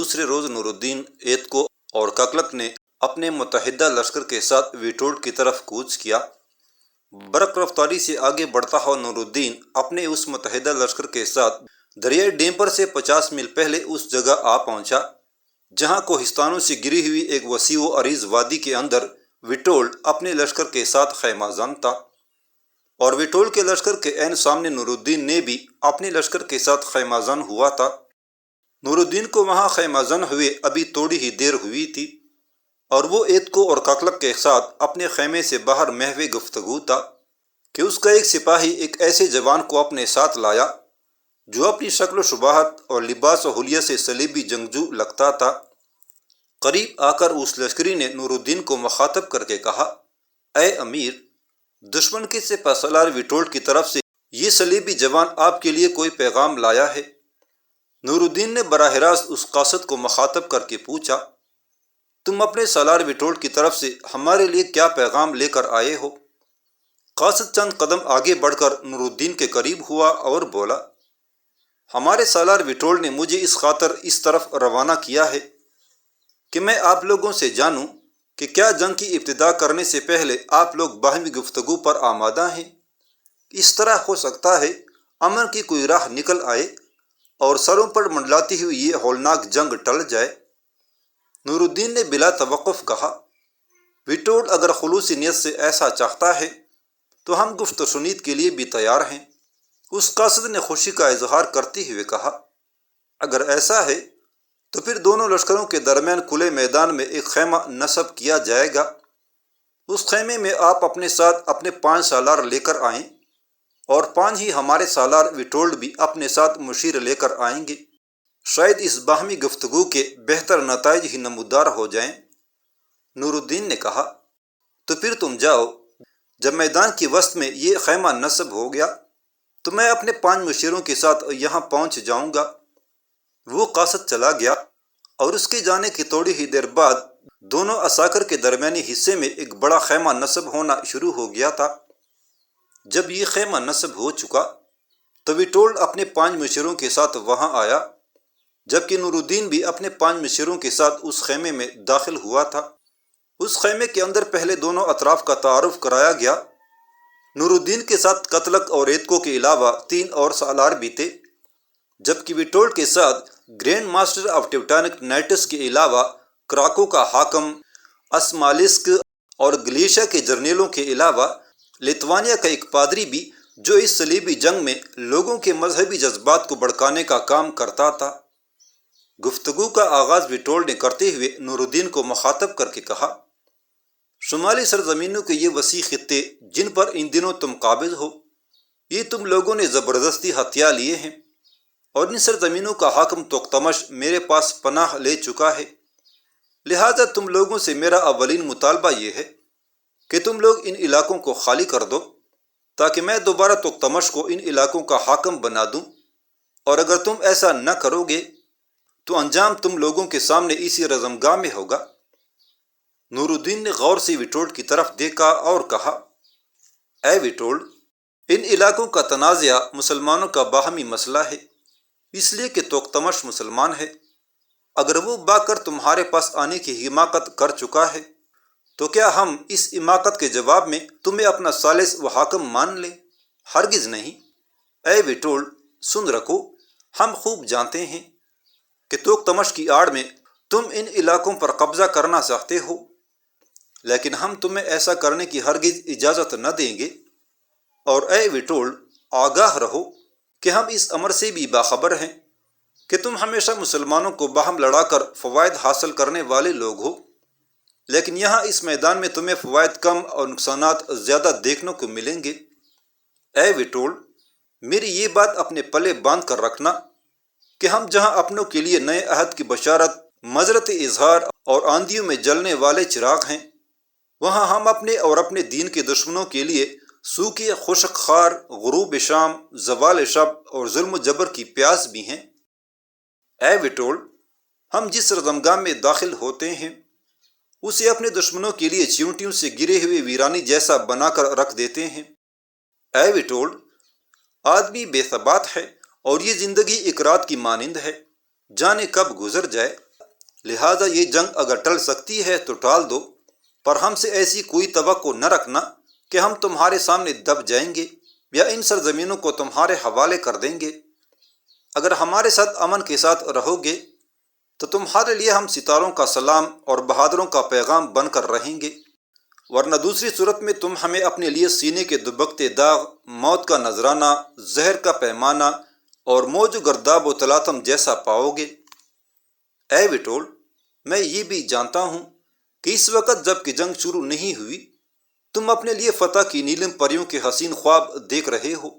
دوسرے روز نور الدین ایتکو اور ککلک نے اپنے متحدہ لشکر کے ساتھ ویٹولڈ کی طرف کوچ کیا۔ برق رفتاری سے آگے بڑھتا ہوا نور الدین اپنے اس متحدہ لشکر کے ساتھ دریائے ڈیمپر سے 50 میل پہلے اس جگہ آ پہنچا جہاں کوہستانوں سے گری ہوئی ایک وسیع و عریض وادی کے اندر ویٹولڈ اپنے لشکر کے ساتھ خیمہ زن تھا، اور ویٹولڈ کے لشکر کے عین سامنے نور الدین نے بھی اپنے لشکر کے ساتھ خیمہ زن ہوا تھا۔ نور الدین کو وہاں خیمہ زن ہوئے ابھی تھوڑی ہی دیر ہوئی تھی، اور وہ ایتکو اور ککلک کے ساتھ اپنے خیمے سے باہر محو گفتگو تھا کہ اس کا ایک سپاہی ایک ایسے جوان کو اپنے ساتھ لایا جو اپنی شکل و شباہت اور لباس و حلیہ سے صلیبی جنگجو لگتا تھا۔ قریب آ کر اس لشکری نے نور الدین کو مخاطب کر کے کہا، اے امیر، دشمن کے سپہ سالار ویٹولڈ کی طرف سے یہ صلیبی جوان آپ کے لیے کوئی پیغام لایا ہے۔ نور الدین نے براہ راست اس قاصد کو مخاطب کر کے پوچھا، تم اپنے سالار ویٹولڈ کی طرف سے ہمارے لیے کیا پیغام لے کر آئے ہو؟ قاصد چند قدم آگے بڑھ کر نور الدین کے قریب ہوا اور بولا، ہمارے سالار ویٹولڈ نے مجھے اس خاطر اس طرف روانہ کیا ہے کہ میں آپ لوگوں سے جانوں کہ کیا جنگ کی ابتدا کرنے سے پہلے آپ لوگ باہمی گفتگو پر آمادہ ہیں۔ اس طرح ہو سکتا ہے امن کی کوئی راہ نکل آئے اور سروں پر منڈلاتی ہوئی یہ ہولناک جنگ ٹل جائے۔ نور الدین نے بلا توقف کہا، ویٹولڈ اگر خلوصی نیت سے ایسا چاہتا ہے تو ہم گفت و شنید کے لیے بھی تیار ہیں۔ اس قاصد نے خوشی کا اظہار کرتے ہوئے کہا، اگر ایسا ہے تو پھر دونوں لشکروں کے درمیان کھلے میدان میں ایک خیمہ نصب کیا جائے گا۔ اس خیمے میں آپ اپنے ساتھ اپنے 5 سالار لے کر آئیں، اور 5 ہی ہمارے سالار ویٹولڈ بھی اپنے ساتھ مشیر لے کر آئیں گے۔ شاید اس باہمی گفتگو کے بہتر نتائج ہی نمودار ہو جائیں۔ نور الدین نے کہا، تو پھر تم جاؤ، جب میدان کی وسط میں یہ خیمہ نصب ہو گیا تو میں اپنے 5 مشیروں کے ساتھ یہاں پہنچ جاؤں گا۔ وہ قاصد چلا گیا، اور اس کے جانے کی تھوڑی ہی دیر بعد دونوں عساکر کے درمیانی حصے میں ایک بڑا خیمہ نصب ہونا شروع ہو گیا تھا۔ جب یہ خیمہ نصب ہو چکا تو ویٹولڈ اپنے 5 مشیروں کے ساتھ وہاں آیا، جبکہ نور الدین بھی اپنے 5 مشیروں کے ساتھ اس خیمے میں داخل ہوا تھا۔ اس خیمے کے اندر پہلے دونوں اطراف کا تعارف کرایا گیا۔ نور الدین کے ساتھ ککلک اور ایتکو کے علاوہ 3 اور سالار بھی تھے، جبکہ ویٹولڈ کے ساتھ گرینڈ ماسٹر آف ٹیوٹانک نائٹس کے علاوہ کراکو کا حاکم، اسمالسک اور گلیشیا کے جرنیلوں کے علاوہ لیتوانیا کا ایک پادری بھی، جو اس صلیبی جنگ میں لوگوں کے مذہبی جذبات کو بھڑکانے کا کام کرتا تھا۔ گفتگو کا آغاز ویٹولڈ نے کرتے ہوئے نور الدین کو مخاطب کر کے کہا، شمالی سرزمینوں کے یہ وسیع خطے جن پر ان دنوں تم قابض ہو، یہ تم لوگوں نے زبردستی ہتھیا لیے ہیں، اور ان سرزمینوں کا حاکم تغتمش میرے پاس پناہ لے چکا ہے۔ لہٰذا تم لوگوں سے میرا اولین مطالبہ یہ ہے کہ تم لوگ ان علاقوں کو خالی کر دو تاکہ میں دوبارہ تغتمش کو ان علاقوں کا حاکم بنا دوں، اور اگر تم ایسا نہ کرو گے تو انجام تم لوگوں کے سامنے اسی رزمگاہ میں ہوگا۔ نور الدین نے غور سے ویٹولڈ کی طرف دیکھا اور کہا، اے ویٹولڈ، ان علاقوں کا تنازع مسلمانوں کا باہمی مسئلہ ہے، اس لیے کہ تغتمش مسلمان ہے۔ اگر وہ با کر تمہارے پاس آنے کی حماقت کر چکا ہے تو کیا ہم اس حماقت کے جواب میں تمہیں اپنا ثالث و حاکم مان لیں؟ ہرگز نہیں۔ اے ویٹولڈ، سن رکھو، ہم خوب جانتے ہیں کہ تغتمش کی آڑ میں تم ان علاقوں پر قبضہ کرنا چاہتے ہو، لیکن ہم تمہیں ایسا کرنے کی ہرگز اجازت نہ دیں گے۔ اور اے ویٹولڈ، آگاہ رہو کہ ہم اس امر سے بھی باخبر ہیں کہ تم ہمیشہ مسلمانوں کو باہم لڑا کر فوائد حاصل کرنے والے لوگ ہو، لیکن یہاں اس میدان میں تمہیں فوائد کم اور نقصانات زیادہ دیکھنے کو ملیں گے۔ اے ویٹولڈ، میری یہ بات اپنے پلے باندھ کر رکھنا کہ ہم جہاں اپنوں کے لیے نئے عہد کی بشارت، مذرت اظہار اور آندھیوں میں جلنے والے چراغ ہیں، وہاں ہم اپنے اور اپنے دین کے دشمنوں کے لیے سوکھی خشک خار، غروب شام، زوال شب اور ظلم و جبر کی پیاس بھی ہیں۔ اے ویٹولڈ، ہم جس رزمگاہ میں داخل ہوتے ہیں اسے اپنے دشمنوں کے لیے چیونٹیوں سے گرے ہوئے ویرانی جیسا بنا کر رکھ دیتے ہیں۔ اے ویٹولڈ، آدمی بے ثبات ہے اور یہ زندگی ایک رات کی مانند ہے، جانے کب گزر جائے۔ لہٰذا یہ جنگ اگر ٹل سکتی ہے تو ٹال دو، پر ہم سے ایسی کوئی توقع نہ رکھنا کہ ہم تمہارے سامنے دب جائیں گے یا ان سرزمینوں کو تمہارے حوالے کر دیں گے۔ اگر ہمارے ساتھ امن کے ساتھ رہو گے تو تمہارے لیے ہم ستاروں کا سلام اور بہادروں کا پیغام بن کر رہیں گے، ورنہ دوسری صورت میں تم ہمیں اپنے لیے سینے کے دبکتے داغ، موت کا نذرانہ، زہر کا پیمانہ اور موج و گرداب و تلاطم جیسا پاؤ گے۔ اے وٹول، میں یہ بھی جانتا ہوں کہ اس وقت جب کہ جنگ شروع نہیں ہوئی تم اپنے لیے فتح کی نیلم پریوں کے حسین خواب دیکھ رہے ہو،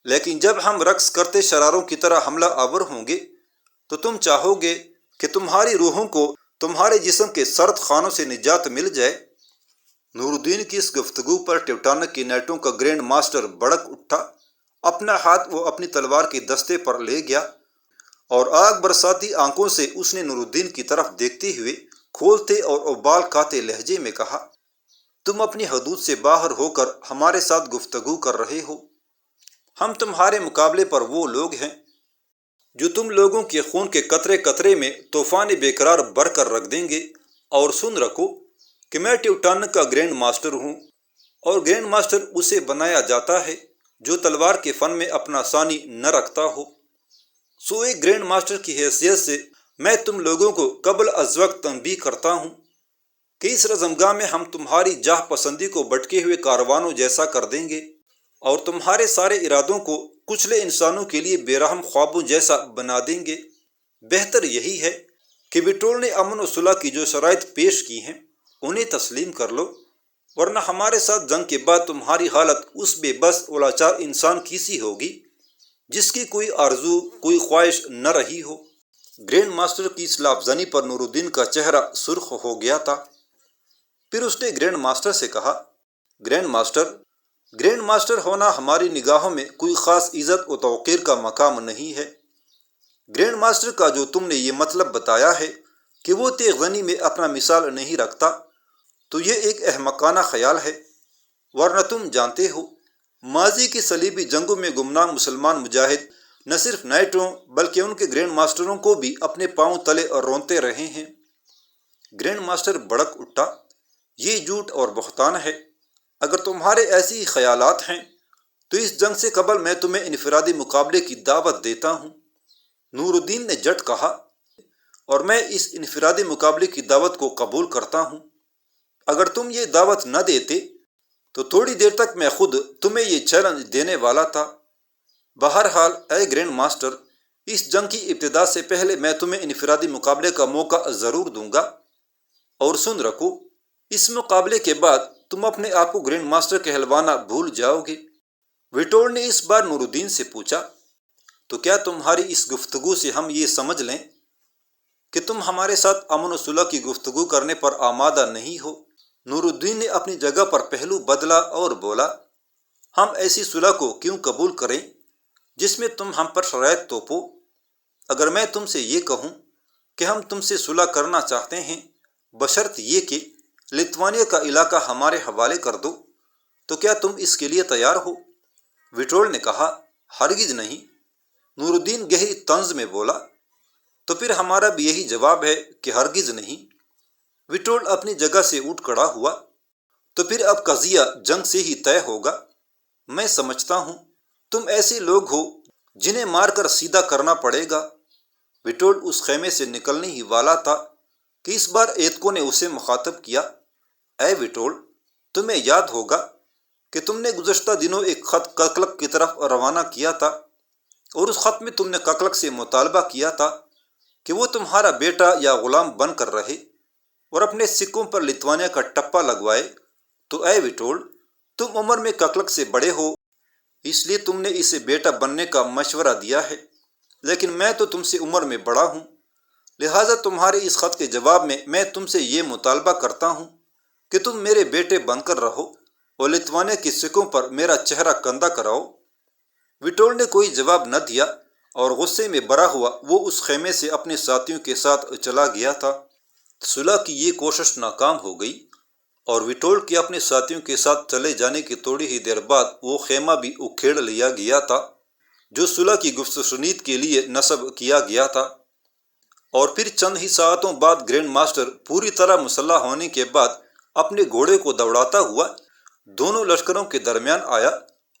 لیکن جب ہم رقص کرتے شراروں کی طرح حملہ آور ہوں گے تو تم چاہو گے کہ تمہاری روحوں کو تمہارے جسم کے سرد خانوں سے نجات مل جائے۔ نور الدین کی اس گفتگو پر ٹیوٹانک کی نائٹوں کا گرینڈ ماسٹر بڑک اٹھا، اپنا ہاتھ وہ اپنی تلوار کے دستے پر لے گیا اور آگ برساتی آنکھوں سے اس نے نور الدین کی طرف دیکھتے ہوئے کھولتے اور ابال کھاتے لہجے میں کہا، تم اپنی حدود سے باہر ہو کر ہمارے ساتھ گفتگو کر رہے ہو۔ ہم تمہارے مقابلے پر وہ لوگ ہیں جو تم لوگوں کے خون کے قطرے قطرے میں طوفان بے قرار بر کر رکھ دیں گے۔ اور سن رکھو کہ میں ٹیوٹانک کا گرینڈ ماسٹر ہوں، اور گرینڈ ماسٹر اسے بنایا جاتا ہے جو تلوار کے فن میں اپنا ثانی نہ رکھتا ہو۔ سو ایک گرینڈ ماسٹر کی حیثیت سے میں تم لوگوں کو قبل از وقت تنبیہ کرتا ہوں کہ اس رزمگاہ میں ہم تمہاری جاہ پسندی کو بٹکے ہوئے کاروانوں جیسا کر دیں گے اور تمہارے سارے ارادوں کو کچلے انسانوں کے لیے بے رحم خوابوں جیسا بنا دیں گے۔ بہتر یہی ہے کہ وٹول نے امن و صلح کی جو شرائط پیش کی ہیں انہیں تسلیم کر لو، ورنہ ہمارے ساتھ جنگ کے بعد تمہاری حالت اس بے بس و لاچار انسان کی سی ہوگی جس کی کوئی آرزو، کوئی خواہش نہ رہی ہو۔ گرینڈ ماسٹر کی اس لافزنی پر نور الدین کا چہرہ سرخ ہو گیا تھا۔ پھر اس نے گرینڈ ماسٹر سے کہا، گرینڈ ماسٹر ہونا ہماری نگاہوں میں کوئی خاص عزت و توقیر کا مقام نہیں ہے۔ گرینڈ ماسٹر کا جو تم نے یہ مطلب بتایا ہے کہ وہ تیغ زنی میں اپنا مثال نہیں رکھتا تو یہ ایک احمقانہ خیال ہے، ورنہ تم جانتے ہو ماضی کی صلیبی جنگوں میں گمنام مسلمان مجاہد نہ صرف نائٹوں بلکہ ان کے گرینڈ ماسٹروں کو بھی اپنے پاؤں تلے رونتے رہے ہیں۔ گرینڈ ماسٹر بڑک اٹھا، یہ جھوٹ اور بہتان ہے۔ اگر تمہارے ایسی ہی خیالات ہیں تو اس جنگ سے قبل میں تمہیں انفرادی مقابلے کی دعوت دیتا ہوں۔ نور الدین نے جھٹ کہا، اور میں اس انفرادی مقابلے کی دعوت کو قبول کرتا ہوں۔ اگر تم یہ دعوت نہ دیتے تو تھوڑی دیر تک میں خود تمہیں یہ چیلنج دینے والا تھا۔ بہرحال اے گرینڈ ماسٹر، اس جنگ کی ابتدا سے پہلے میں تمہیں انفرادی مقابلے کا موقع ضرور دوں گا، اور سن رکھو اس مقابلے کے بعد تم اپنے آپ کو گرینڈ ماسٹر کہلوانا بھول جاؤ گے۔ وٹول نے اس بار نور الدین سے پوچھا، تو کیا تمہاری اس گفتگو سے ہم یہ سمجھ لیں کہ تم ہمارے ساتھ امن و صلح کی گفتگو کرنے پر آمادہ نہیں ہو؟ نور الدین نے اپنی جگہ پر پہلو بدلا اور بولا، ہم ایسی صلح کو کیوں قبول کریں جس میں تم ہم پر شرائط توپو؟ اگر میں تم سے یہ کہوں کہ ہم تم سے صلح کرنا چاہتے ہیں بشرط یہ کہ لتوانیا کا علاقہ ہمارے حوالے کر دو، تو کیا تم اس کے لیے تیار ہو؟ وٹول نے کہا، ہرگز نہیں۔ نور الدین گہری طنز میں بولا، تو پھر ہمارا بھی یہی جواب ہے کہ ہرگز نہیں۔ وٹول اپنی جگہ سے اٹھ کھڑا ہوا، تو پھر اب قضیہ جنگ سے ہی طے ہوگا۔ میں سمجھتا ہوں تم ایسے لوگ ہو جنہیں مار کر سیدھا کرنا پڑے گا۔ وٹول اس خیمے سے نکلنے ہی والا تھا کہ اس بار ایتکو نے اسے مخاطب کیا، اے وٹول، تمہیں یاد ہوگا کہ تم نے گزشتہ دنوں ایک خط ککلک کی طرف روانہ کیا تھا، اور اس خط میں تم نے ککلک سے مطالبہ کیا تھا کہ وہ تمہارا بیٹا یا غلام بن کر رہے اور اپنے سکوں پر لتوانیا کا ٹپا لگوائے۔ تو اے وٹول، تم عمر میں ککلک سے بڑے ہو، اس لیے تم نے اسے بیٹا بننے کا مشورہ دیا ہے، لیکن میں تو تم سے عمر میں بڑا ہوں، لہٰذا تمہارے اس خط کے جواب میں تم سے یہ مطالبہ کرتا ہوں کہ تم میرے بیٹے بن کر رہو اور لتوانیا کی سکوں پر میرا چہرہ کندہ کراؤ۔ وٹول نے کوئی جواب نہ دیا اور غصے میں بھرا ہوا وہ اس خیمے سے اپنے ساتھیوں کے ساتھ چلا گیا تھا۔ صلح کی یہ کوشش ناکام ہو گئی اور وٹول کے اپنے ساتھیوں کے ساتھ چلے جانے کی تھوڑی ہی دیر بعد وہ خیمہ بھی اکھیڑ لیا گیا تھا جو صلح کی گفت و شنید کے لیے نصب کیا گیا تھا۔ اور پھر چند ہی ساعتوں بعد گرینڈ ماسٹر پوری طرح مسلح ہونے کے بعد اپنے گھوڑے کو دوڑاتا ہوا دونوں لشکروں کے درمیان آیا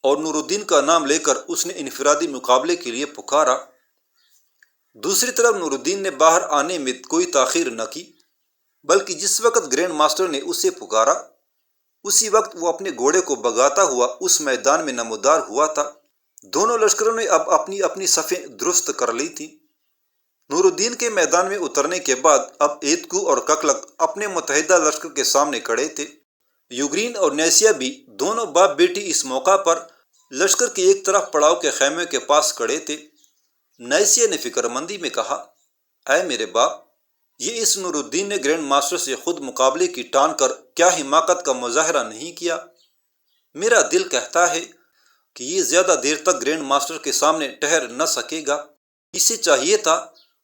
اور نور الدین کا نام لے کر اس نے انفرادی مقابلے کے لیے پکارا۔ دوسری طرف نور الدین نے باہر آنے میں کوئی تاخیر نہ کی، بلکہ جس وقت گرینڈ ماسٹر نے اسے پکارا اسی وقت وہ اپنے گھوڑے کو بگاتا ہوا اس میدان میں نمودار ہوا تھا۔ دونوں لشکروں نے اب اپنی اپنی صفیں درست کر لی تھیں۔ نور الدین کے میدان میں اترنے کے بعد اب ایتکو اور ککلک اپنے متحدہ لشکر کے سامنے کھڑے تھے۔ یوگرین اور نیسیا بھی دونوں باپ بیٹی اس موقع پر لشکر کے ایک طرف پڑاؤ کے خیمے کے پاس کھڑے تھے۔ نیسیا نے فکر مندی میں کہا، اے میرے باپ، یہ اس نور الدین نے گرینڈ ماسٹر سے خود مقابلے کی ٹان کر کیا حماقت کا مظاہرہ نہیں کیا؟ میرا دل کہتا ہے کہ یہ زیادہ دیر تک گرینڈ ماسٹر کے سامنے ٹھہر نہ سکے گا۔ اسے چاہیے تھا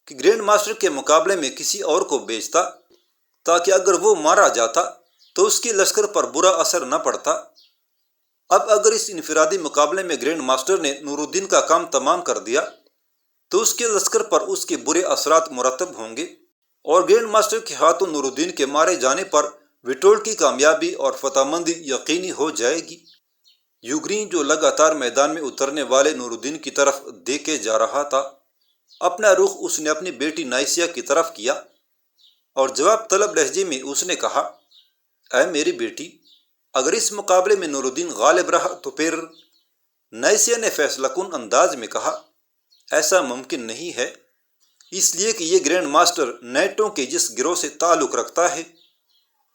کہ گرینڈ ماسٹر کے مقابلے میں کسی اور کو بھیجتا تاکہ اگر وہ مارا جاتا تو اس کے لشکر پر برا اثر نہ پڑتا۔ اب اگر اس انفرادی مقابلے میں گرینڈ ماسٹر نے نور الدین کا کام تمام کر دیا تو اس کے لشکر پر اس کے برے اثرات مرتب ہوں گے اور گرینڈ ماسٹر کے ہاتھوں نور الدین کے مارے جانے پر وٹولڈ کی کامیابی اور فتح مندی یقینی ہو جائے گی۔ یوگرین جو لگاتار میدان میں اترنے والے نور الدین کی طرف دیکھے جا رہا تھا، اپنا رخ اس نے اپنی بیٹی نائسیا کی طرف کیا اور جواب طلب لہجے میں اس نے کہا، اے میری بیٹی، اگر اس مقابلے میں نور الدین غالب رہا تو پھر؟ نائسیا نے فیصلہ کن انداز میں کہا، ایسا ممکن نہیں ہے، اس لیے کہ یہ گرینڈ ماسٹر نیٹوں کے جس گروہ سے تعلق رکھتا ہے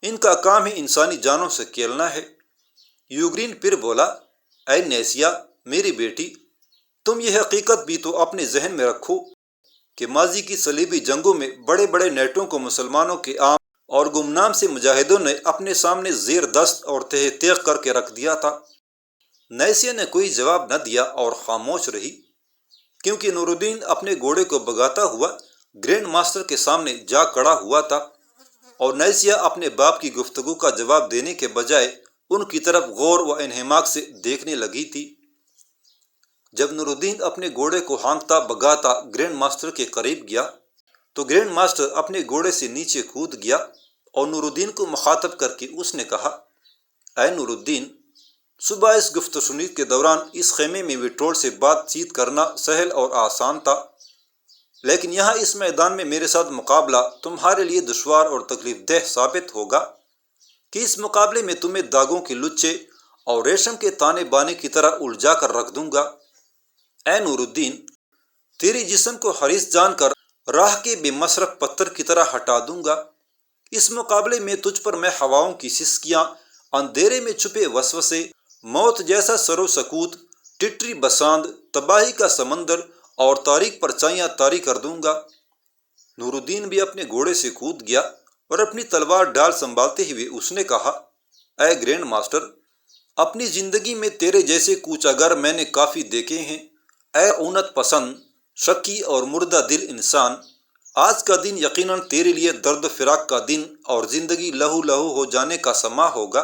ان کا کام ہی انسانی جانوں سے کھیلنا ہے۔ یوگرین پھر بولا، اے نیسیا میری بیٹی، تم یہ حقیقت بھی تو اپنے ذہن میں رکھو کہ ماضی کی صلیبی جنگوں میں بڑے بڑے نیٹوں کو مسلمانوں کے عام اور گمنام سے مجاہدوں نے اپنے سامنے زیر دست اور تہ تیغ کر کے رکھ دیا تھا۔ نیسیا نے کوئی جواب نہ دیا اور خاموش رہی، کیونکہ نور الدین اپنے گھوڑے کو بگاتا ہوا گرینڈ ماسٹر کے سامنے جا کھڑا ہوا تھا اور نیسیا اپنے باپ کی گفتگو کا جواب دینے کے بجائے ان کی طرف غور و انہماک سے دیکھنے لگی تھی۔ جب نور الدین اپنے گھوڑے کو ہانکتا بگاتا گرینڈ ماسٹر کے قریب گیا تو گرینڈ ماسٹر اپنے گھوڑے سے نیچے کود گیا اور نور الدین کو مخاطب کر کے اس نے کہا، اے نور الدین، صبح اس گفت و شنید کے دوران اس خیمے میں وٹولڈ سے بات چیت کرنا سہل اور آسان تھا، لیکن یہاں اس میدان میں میرے ساتھ مقابلہ تمہارے لیے دشوار اور تکلیف دہ ثابت ہوگا کہ اس مقابلے میں تمہیں داغوں کے لچے اور ریشم کے تانے بانے کی طرح الجھا کر رکھ دوں گا۔ اے نور الدین، تیرے جسم کو حریص جان کر راہ کے بے مصرف پتھر کی طرح ہٹا دوں گا۔ اس مقابلے میں تجھ پر میں ہواؤں کی سسکیاں، اندھیرے میں چھپے وسوسے، موت جیسا سر و سکوت، ٹٹری بساند، تباہی کا سمندر اور تاریک پرچائیاں طاری کر دوں گا۔ نور الدین بھی اپنے گھوڑے سے کود گیا اور اپنی تلوار ڈال سنبھالتے ہوئے اس نے کہا، اے گرینڈ ماسٹر، اپنی زندگی میں تیرے جیسے کوچہ گر میں نے کافی دیکھے ہیں۔ اے اونت پسند، شکی اور مردہ دل انسان، آج کا دن یقیناً تیرے لیے درد فراق کا دن اور زندگی لہو لہو ہو جانے کا سما ہوگا۔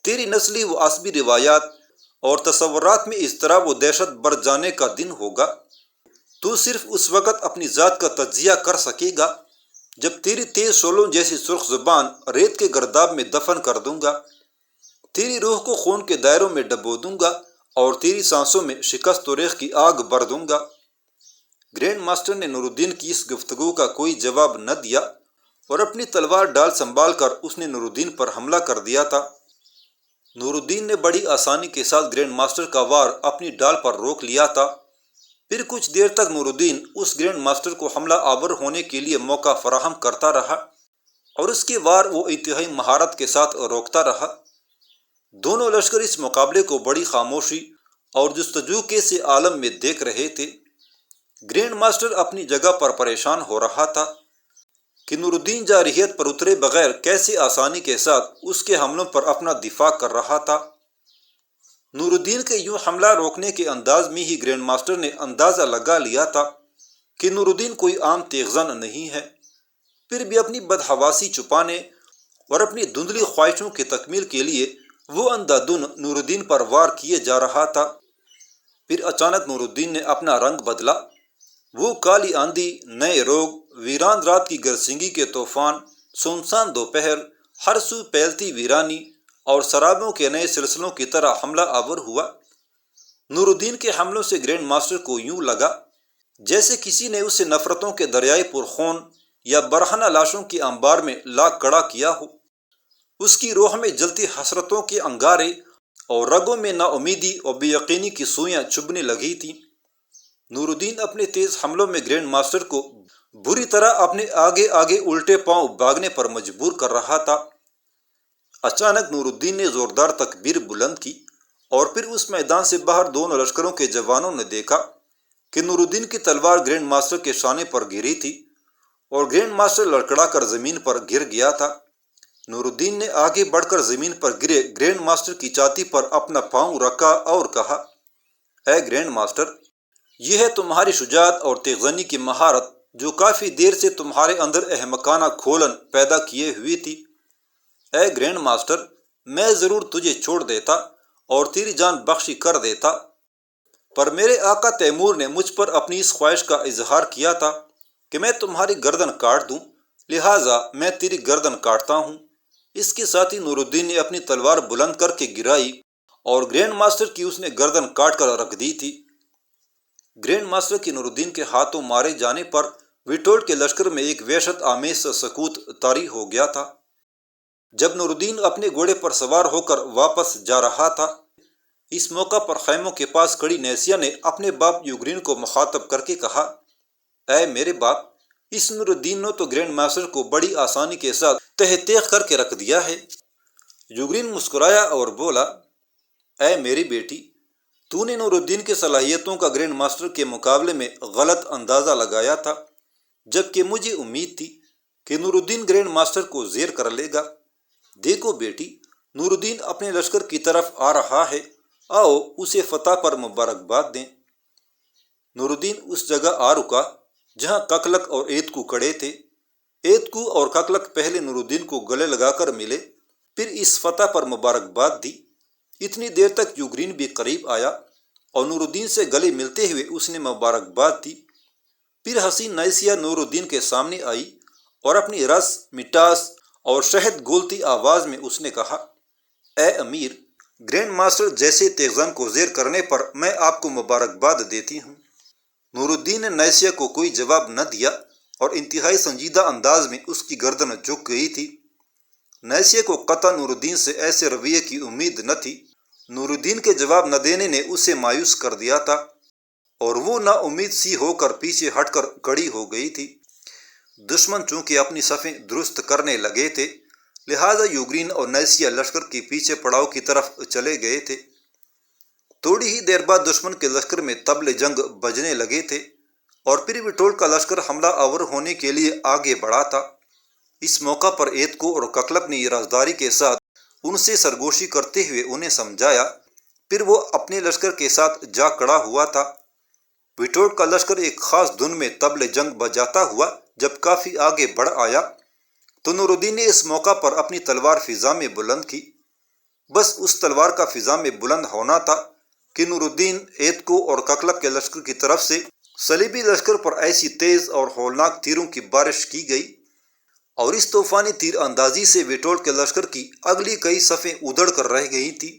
تیری نسلی و عصبی روایات اور تصورات میں اضطراب و دہشت بڑھ جانے کا دن ہوگا۔ تو صرف اس وقت اپنی ذات کا تجزیہ کر سکے گا جب تیری تیز شعلوں جیسی سرخ زبان ریت کے گرداب میں دفن کر دوں گا، تیری روح کو خون کے دائروں میں ڈبو دوں گا اور تیری سانسوں میں شکست و ریخ کی آگ بھر دوں گا۔ گرینڈ ماسٹر نے نور الدین کی اس گفتگو کا کوئی جواب نہ دیا اور اپنی تلوار ڈال سنبھال کر اس نے نور الدین پر حملہ کر دیا تھا۔ نور الدین نے بڑی آسانی کے ساتھ گرینڈ ماسٹر کا وار اپنی ڈال پر روک لیا تھا۔ پھر کچھ دیر تک نور الدین اس گرینڈ ماسٹر کو حملہ آور ہونے کے لیے موقع فراہم کرتا رہا اور اس کے وار وہ انتہائی مہارت کے ساتھ روکتا رہا۔ دونوں لشکر اس مقابلے کو بڑی خاموشی اور جستجو کے سے عالم میں دیکھ رہے تھے۔ گرینڈ ماسٹر اپنی جگہ پر پریشان ہو رہا تھا کہ نور الدین جارحیت پر اترے بغیر کیسے آسانی کے ساتھ اس کے حملوں پر اپنا دفاع کر رہا تھا۔ نور الدین کے یوں حملہ روکنے کے انداز میں ہی گرینڈ ماسٹر نے اندازہ لگا لیا تھا کہ نور الدین کوئی عام تیغزن نہیں ہے۔ پھر بھی اپنی بدحواسی چھپانے اور اپنی دھندلی خواہشوں کی تکمیل کے لیے وہ اندھا دھن نور الدین پر وار کیے جا رہا تھا۔ پھر اچانک نور الدین نے اپنا رنگ بدلا، وہ کالی آندھی، نئے روگ، ویران رات کی گرسنگی کے طوفان، سنسان دوپہر، ہر سو پھیلتی ویرانی اور سرابوں کے نئے سلسلوں کی طرح حملہ آور ہوا۔ نور الدین کے حملوں سے گرینڈ ماسٹر کو یوں لگا جیسے کسی نے اسے نفرتوں کے دریائے پرخون یا برہنہ لاشوں کی انبار میں لا کڑا کیا ہو۔ اس کی روح میں جلتی حسرتوں کے انگارے اور رگوں میں نا امیدی اور بے یقینی کی سوئیاں چبھنے لگی تھیں۔ نور الدین اپنے تیز حملوں میں گرینڈ ماسٹر کو بری طرح اپنے آگے آگے الٹے پاؤں بھاگنے پر مجبور کر رہا تھا۔ اچانک نور الدین نے زوردار تکبیر بلند کی اور پھر اس میدان سے باہر دونوں لشکروں کے جوانوں نے دیکھا کہ نور الدین کی تلوار گرینڈ ماسٹر کے شانے پر گری تھی اور گرینڈ ماسٹر لڑکڑا کر زمین پر گر گیا تھا۔ نور الدین نے آگے بڑھ کر زمین پر گرے گرینڈ ماسٹر کی چھاتی پر اپنا پاؤں رکھا اور کہا، اے گرینڈ ماسٹر، یہ ہے تمہاری شجاعت اور تیغزنی کی مہارت جو کافی دیر سے تمہارے اندر احمقانہ کھولن پیدا کیے ہوئی تھی۔ اے گرینڈ ماسٹر، میں ضرور تجھے چھوڑ دیتا اور تیری جان بخشی کر دیتا، پر میرے آقا تیمور نے مجھ پر اپنی اس خواہش کا اظہار کیا تھا کہ میں تمہاری گردن کاٹ دوں، لہٰذا میں تیری گردن کاٹتا ہوں۔ اس کے ساتھ ہی نور الدین نے اپنی تلوار بلند کر کے گرائی اور گرینڈ ماسٹر کی اس نے گردن کاٹ کر رکھ دی تھی۔ گرینڈ ماسٹر کی نور الدین کے ہاتھوں مارے جانے پر ویٹولڈ کے لشکر میں ایک وحشت آمیز سا سکوت طاری ہو گیا تھا۔ جب نور الدین اپنے گھوڑے پر سوار ہو کر واپس جا رہا تھا، اس موقع پر خیموں کے پاس کھڑی نیسیا نے اپنے باپ یوگرین کو مخاطب کر کے کہا، اے میرے باپ، اس نور الدین نے تو گرینڈ ماسٹر کو بڑی آسانی کے ساتھ تہ تیغ کر کے رکھ دیا ہے۔ یوگرین مسکرایا اور بولا، اے میری بیٹی، تو نے نور الدین کی صلاحیتوں کا گرینڈ ماسٹر کے مقابلے میں غلط اندازہ لگایا تھا، جبکہ مجھے امید تھی کہ نور الدین گرینڈ ماسٹر کو زیر کر لے گا۔ دیکھو بیٹی، نور الدین اپنے لشکر کی طرف آ رہا ہے، آؤ اسے فتح پر مبارکباد دیں۔ نور الدین اس جگہ آ رکا جہاں ککلک اور ایتکو کھڑے تھے۔ ایتکو اور ککلک پہلے نور الدین کو گلے لگا کر ملے، پھر اس فتح پر مبارکباد دی۔ اتنی دیر تک یوگرین بھی قریب آیا اور نور الدین سے گلے ملتے ہوئے اس نے مبارکباد دی۔ پھر حسین نیسیا نور الدین کے سامنے آئی اور اپنی رس، مٹاس اور شہد گولتی آواز میں اس نے کہا، اے امیر، گرینڈ ماسٹر جیسے تیغزن کو زیر کرنے پر میں آپ کو مبارکباد دیتی ہوں۔ نور الدین نے نیسیا کو کوئی جواب نہ دیا اور انتہائی سنجیدہ انداز میں اس کی گردن جھک گئی تھی۔ نیسیا کو قطع نور الدین سے ایسے رویے کی امید نہ تھی۔ نور الدین کے جواب نہ دینے نے اسے مایوس کر دیا تھا اور وہ نا امید سی ہو کر پیچھے ہٹ کر کھڑی ہو گئی تھی۔ دشمن چونکہ اپنی صفیں درست کرنے لگے تھے، لہذا یوگرین اور نیسیا لشکر کے پیچھے پڑاؤ کی طرف چلے گئے تھے۔ تھوڑی ہی دیر بعد دشمن کے لشکر میں طبل جنگ بجنے لگے تھے اور پھر ویٹولڈ کا لشکر حملہ آور ہونے کے لیے آگے بڑھا تھا۔ اس موقع پر ایتکو اور ککلک نے رازداری کے ساتھ ان سے سرگوشی کرتے ہوئے انہیں سمجھایا، پھر وہ اپنے لشکر کے ساتھ جا کھڑا ہوا تھا۔ ویٹولڈ کا لشکر ایک خاص دھن میں طبل جنگ بجاتا ہوا جب کافی آگے بڑھ آیا تو نور الدین نے اس موقع پر اپنی تلوار فضا میں بلند کی۔ بس اس تلوار کا فضا میں بلند ہونا تھا کہ نور الدین، ایتکو اور ککلک کے لشکر کی طرف سے صلیبی لشکر پر ایسی تیز اور ہولناک تیروں کی بارش کی گئی اور اس طوفانی تیر اندازی سے ویٹولڈ کے لشکر کی اگلی کئی صفیں ادھڑ کر رہ گئی تھیں۔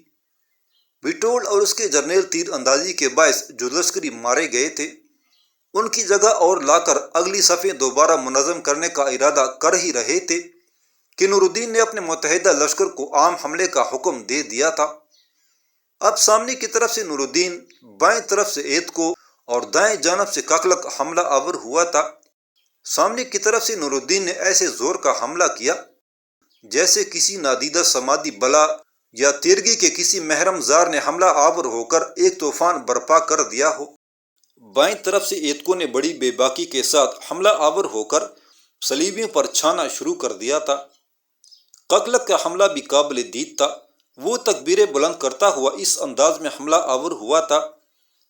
ویٹولڈ اور اس کے جرنیل تیر اندازی کے باعث جو لشکری مارے گئے تھے، ان کی جگہ اور لا کر اگلی صفیں دوبارہ منظم کرنے کا ارادہ کر ہی رہے تھے کہ نور الدین نے اپنے متحدہ لشکر کو عام حملے کا حکم دے دیا تھا۔ اب سامنے کی طرف سے نور الدین، بائیں طرف سے ایتکو اور دائیں جانب سے ککلک حملہ آور ہوا تھا۔ سامنے کی طرف سے نور الدین نے ایسے زور کا حملہ کیا جیسے کسی نادیدہ سمادی بلا یا تیرگی کے کسی محرم زار نے حملہ آور ہو کر ایک طوفان برپا کر دیا ہو۔ بائیں طرف سے ایتکو نے بڑی بے باکی کے ساتھ حملہ آور ہو کر صلیبیوں پر چھانا شروع کر دیا تھا۔ ککلک کا حملہ بھی قابل دید تھا۔ وہ تکبیریں بلند کرتا ہوا اس انداز میں حملہ آور ہوا تھا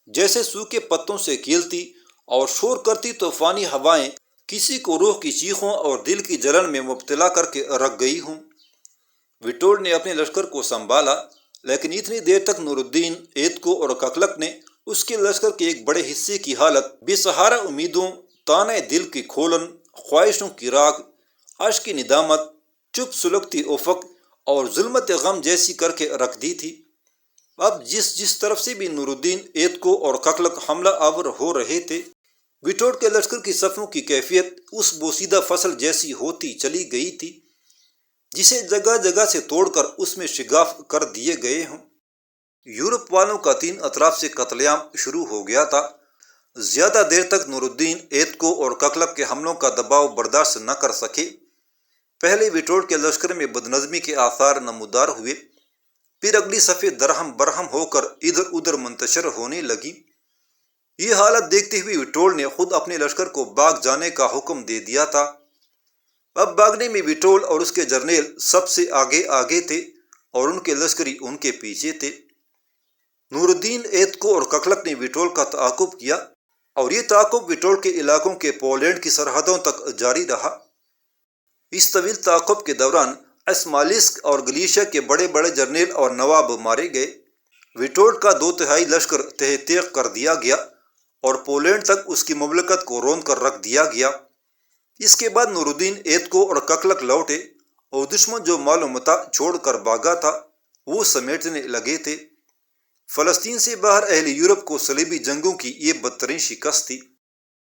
جیسے سوکھے پتوں سے کھیلتی اور شور کرتی طوفانی ہوائیں کسی کو روح کی چیخوں اور دل کی جلن میں مبتلا کر کے رکھ گئی ہوں۔ ویٹولڈ نے اپنے لشکر کو سنبھالا، لیکن اتنی دیر تک نور الدین، ایتکو اور ککلک نے اس کے لشکر کے ایک بڑے حصے کی حالت بے سہارا امیدوں، تانے دل کی کھولن، خواہشوں کی راگ، اشک کی ندامت، چپ سلگتی افق اور ظلمت غم جیسی کر کے رکھ دی تھی۔ اب جس طرف سے بھی نور الدین ایتکو اور ککلک حملہ آور ہو رہے تھے، وٹوٹ کے لشکر کی صفوں کی کیفیت اس بوسیدہ فصل جیسی ہوتی چلی گئی تھی جسے جگہ جگہ سے توڑ کر اس میں شگاف کر دیے گئے ہوں۔ یورپ والوں کا تین اطراف سے قتل عام شروع ہو گیا تھا۔ زیادہ دیر تک نور الدین ایتکو اور ککلک کے حملوں کا دباؤ برداشت نہ کر سکے۔ پہلے وٹوٹ کے لشکر میں بدنظمی کے آثار نمودار ہوئے، پھر اگلی صفیں درہم برہم ہو کر ادھر ادھر منتشر ہونے لگی۔ یہ حالت دیکھتے ہوئے وٹول نے خود اپنے لشکر کو بھاگ جانے کا حکم دے دیا تھا۔ اب بھاگنے میں وٹول اور اس کے جرنیل سب سے آگے تھے اور ان کے لشکری ان کے پیچھے تھے۔ نور الدین ایتکو اور ککلک نے وٹول کا تعاقب کیا اور یہ تعاقب وٹول کے علاقوں کے پولینڈ کی سرحدوں تک جاری رہا۔ اس طویل تعاقب کے دوران اسمالیسک اور گلیشیا کے بڑے بڑے جرنیل اور نواب مارے گئے۔ وٹول کا 2/3 لشکر تہہ تیغ کر دیا گیا اور پولینڈ تک اس کی مملکت کو روند کر رکھ دیا گیا۔ اس کے بعد نور الدین ایتکو اور ککلک لوٹے اور دشمن جو مال و متاع چھوڑ کر بھاگا تھا وہ سمیٹنے لگے تھے۔ فلسطین سے باہر اہل یورپ کو صلیبی جنگوں کی یہ بدترین شکست تھی۔